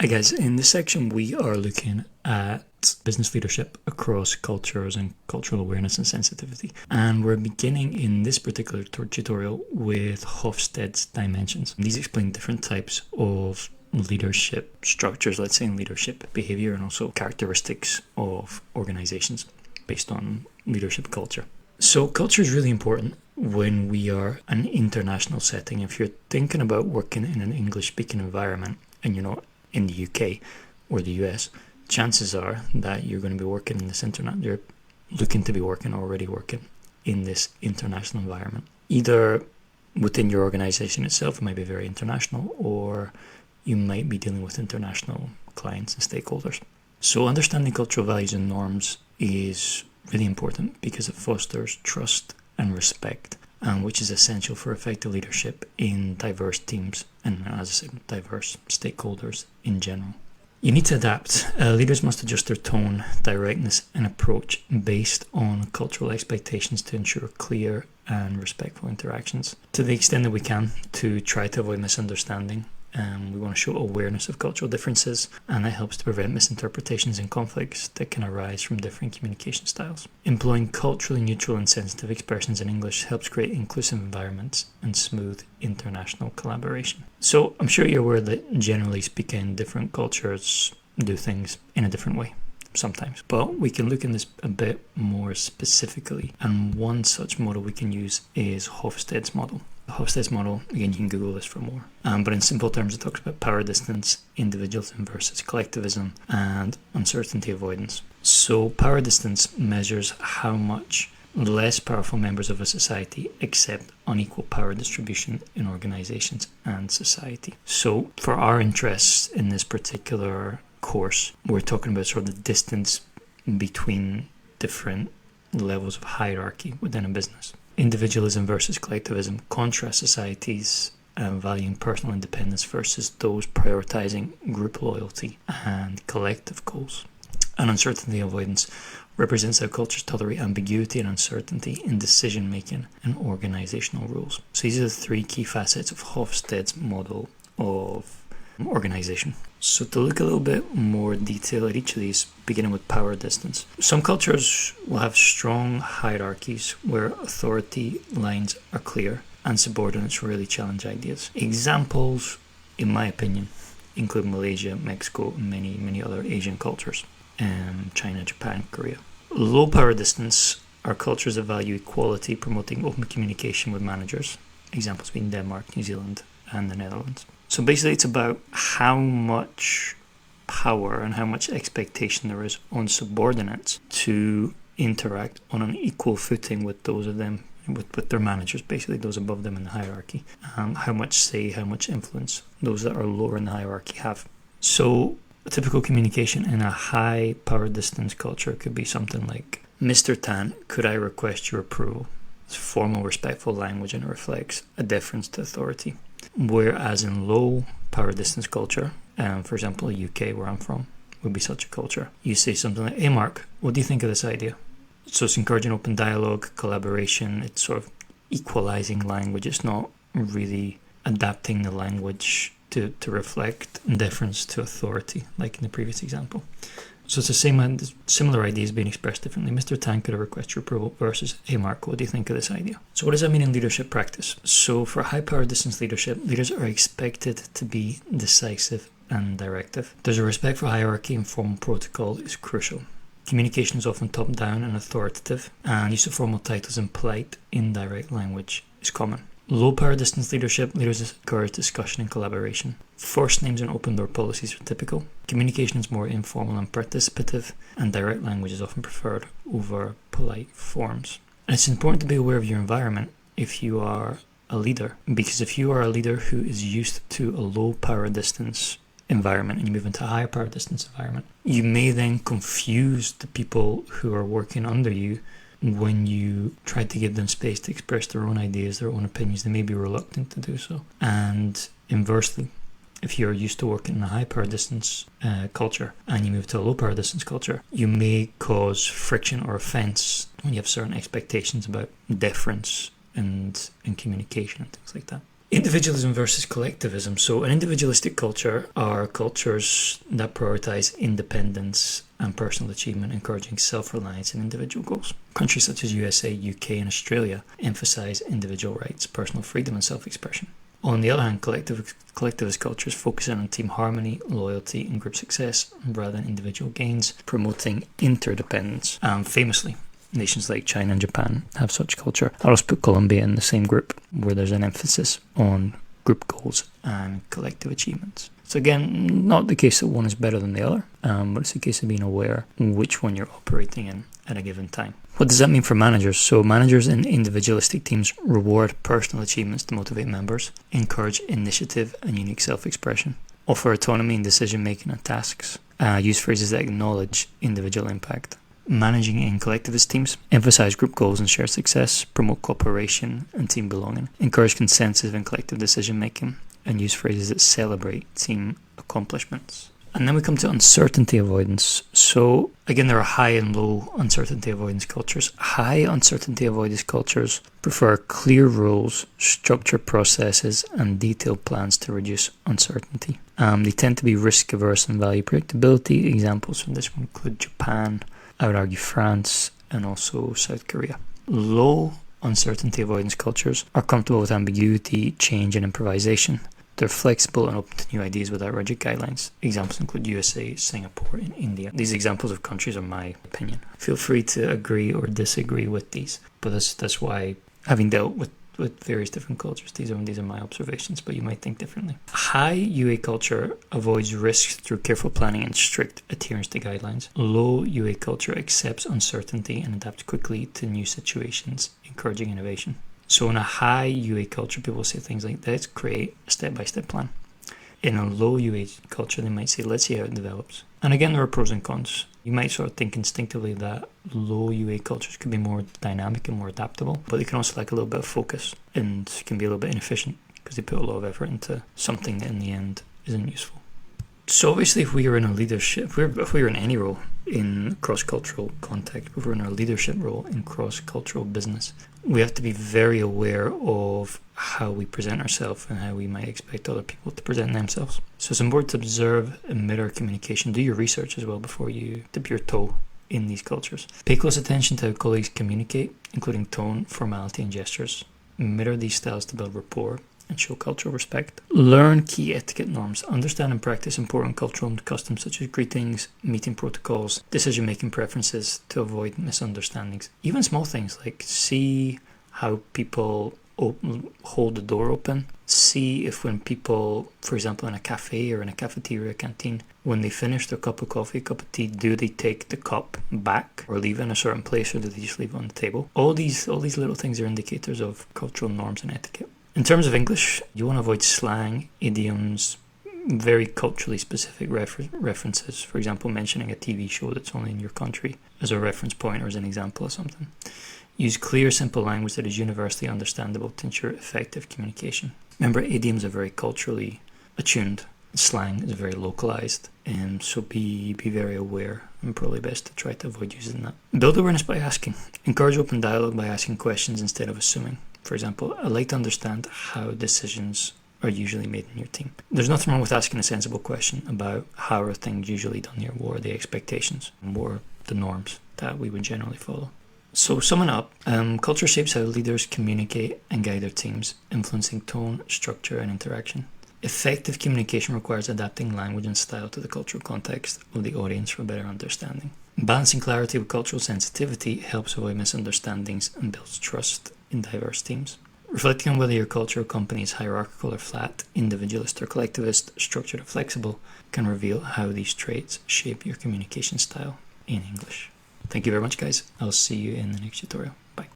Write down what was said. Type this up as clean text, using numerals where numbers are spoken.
Hi guys, in this section we are looking at business leadership across cultures and cultural awareness and sensitivity. And we're beginning in this particular tutorial with Hofstede's dimensions. These explain different types of leadership structures, let's say in leadership behavior, and also characteristics of organizations based on leadership culture. So culture is really important when we are an international setting. If you're thinking about working in an English-speaking environment and you're not in the UK or the US, chances are that you're going to be working in this you're looking to be already working in this international environment. Either within your organization itself, it might be very international, or you might be dealing with international clients and stakeholders. So understanding cultural values and norms is really important because it fosters trust and respect, which is essential for effective leadership in diverse teams and, as I said, diverse stakeholders in general. You need to adapt. Leaders must adjust their tone, directness, and approach based on cultural expectations to ensure clear and respectful interactions. To the extent that we can, to try to avoid misunderstanding. We want to show awareness of cultural differences, and that helps to prevent misinterpretations and conflicts that can arise from different communication styles. Employing culturally neutral and sensitive expressions in English helps create inclusive environments and smooth international collaboration. So I'm sure you're aware that generally speaking, different cultures do things in a different way sometimes, but we can look in this a bit more specifically, and one such model we can use is Hofstede's model. The Hofstede's model, again, you can Google this for more, but in simple terms it talks about power distance, individualism versus collectivism, and uncertainty avoidance. So power distance measures how much less powerful members of a society accept unequal power distribution in organizations and society. So for our interests in this particular course, we're talking about sort of the distance between different levels of hierarchy within a business. Individualism versus collectivism contrast societies valuing personal independence versus those prioritizing group loyalty and collective goals. And uncertainty avoidance represents how cultures tolerate ambiguity and uncertainty in decision making and organizational rules. So these are the three key facets of Hofstede's model of organization. So to look a little bit more detail at each of these, beginning with power distance. Some cultures will have strong hierarchies where authority lines are clear and subordinates really challenge ideas. Examples, in my opinion, include Malaysia, Mexico, and many other Asian cultures, China, Japan, Korea. Low power distance are cultures that value equality, promoting open communication with managers. Examples being Denmark, New Zealand, and the Netherlands. So basically it's about how much power and how much expectation there is on subordinates to interact on an equal footing with those of them, with their managers, basically those above them in the hierarchy. How much say, how much influence those that are lower in the hierarchy have. So a typical communication in a high power distance culture could be something like, "Mr. Tan, could I request your approval?" It's formal, respectful language, and it reflects a deference to authority. Whereas in low power distance culture, for example, the UK where I'm from would be such a culture, you say something like, "Hey Mark, what do you think of this idea?" So it's encouraging open dialogue, collaboration, it's sort of equalizing language, it's not really adapting the language to reflect deference to authority, like in the previous example. So it's the same, similar ideas being expressed differently. "Mr. Tan, could I request your approval?" versus, "Hey Mark, what do you think of this idea?" So what does that mean in leadership practice? So for high power distance leadership, leaders are expected to be decisive and directive. There's a respect for hierarchy, and formal protocol is crucial. Communication is often top down and authoritative, and use of formal titles and polite, indirect language is common. Low power distance leadership, leaders encourage discussion and collaboration. First names and open door policies are typical. Communication is more informal and participative, and direct language is often preferred over polite forms. And it's important to be aware of your environment if you are a leader, because if you are a leader who is used to a low power distance environment and you move into a higher power distance environment, you may then confuse the people who are working under you. When you try to give them space to express their own ideas, their own opinions, they may be reluctant to do so. And inversely, if you're used to working in a high power distance culture and you move to a low power distance culture, you may cause friction or offense when you have certain expectations about deference and communication and things like that. Individualism versus collectivism. So an individualistic culture are cultures that prioritize independence and personal achievement, encouraging self-reliance and individual goals. Countries such as USA, UK, and Australia emphasize individual rights, personal freedom, and self-expression. On the other hand, collectivist cultures focus on team harmony, loyalty, and group success rather than individual gains, promoting interdependence. Famously, nations like China and Japan have such culture. I'll also put Colombia in the same group, where there's an emphasis on group goals and collective achievements. So again, not the case that one is better than the other, but it's a case of being aware which one you're operating in at a given time. What does that mean for managers? So managers in individualistic teams reward personal achievements to motivate members, encourage initiative and unique self-expression, offer autonomy in decision-making and tasks, use phrases that acknowledge individual impact. Managing in collectivist teams emphasize group goals and shared success, promote cooperation and team belonging, encourage consensus and collective decision-making, and use phrases that celebrate team accomplishments. And then we come to uncertainty avoidance. So again, there are high and low uncertainty avoidance cultures. High uncertainty avoidance cultures prefer clear rules, structured processes, and detailed plans to reduce uncertainty. They tend to be risk averse and value predictability. Examples from this one include Japan, I would argue France, and also South Korea. Low uncertainty avoidance cultures are comfortable with ambiguity, change, and improvisation. They're flexible and open to new ideas without rigid guidelines. Examples include USA, Singapore, and India. These examples of countries are my opinion. Feel free to agree or disagree with these, but that's why, having dealt with various different cultures, these are my observations, but you might think differently. High UA culture avoids risks through careful planning and strict adherence to guidelines. Low UA culture accepts uncertainty and adapts quickly to new situations, encouraging innovation. So in a high UA culture, people say things like, let's create a step-by-step plan. In a low UA culture, they might say, let's see how it develops. And again, there are pros and cons. You might sort of think instinctively that low UA cultures could be more dynamic and more adaptable, but they can also lack a little bit of focus and can be a little bit inefficient because they put a lot of effort into something that in the end isn't useful. So obviously, if we are in a leadership, if we are in any role in cross-cultural context, if we're in a leadership role in cross-cultural business, we have to be very aware of how we present ourselves and how we might expect other people to present themselves. So it's important to observe and mirror communication. Do your research as well before you dip your toe in these cultures. Pay close attention to how colleagues communicate, including tone, formality, and gestures. Mirror these styles to build rapport and show cultural respect. Learn key etiquette norms. Understand and practice important cultural customs such as greetings, meeting protocols, decision-making preferences to avoid misunderstandings. Even small things like see how people hold the door open. See if when people, for example, in a cafe or in a cafeteria, canteen, when they finish their cup of coffee, cup of tea, do they take the cup back or leave it in a certain place, or do they just leave it on the table? All these little things are indicators of cultural norms and etiquette. In terms of English, you want to avoid slang, idioms, very culturally specific references. For example, mentioning a TV show that's only in your country as a reference point or as an example of something. Use clear, simple language that is universally understandable to ensure effective communication. Remember, idioms are very culturally attuned. Slang is very localized, and so be very aware, and probably best to try to avoid using that. Build awareness by asking. Encourage open dialogue by asking questions instead of assuming. For example, I'd like to understand how decisions are usually made in your team. There's nothing wrong with asking a sensible question about how are things usually done here, what are the expectations, and what are the norms that we would generally follow. So summing up, culture shapes how leaders communicate and guide their teams, influencing tone, structure, and interaction. Effective communication requires adapting language and style to the cultural context of the audience for better understanding. Balancing clarity with cultural sensitivity helps avoid misunderstandings and builds trust in diverse teams. Reflecting on whether your culture or company is hierarchical or flat, individualist or collectivist, structured or flexible, can reveal how these traits shape your communication style in English. Thank you very much, guys. I'll see you in the next tutorial.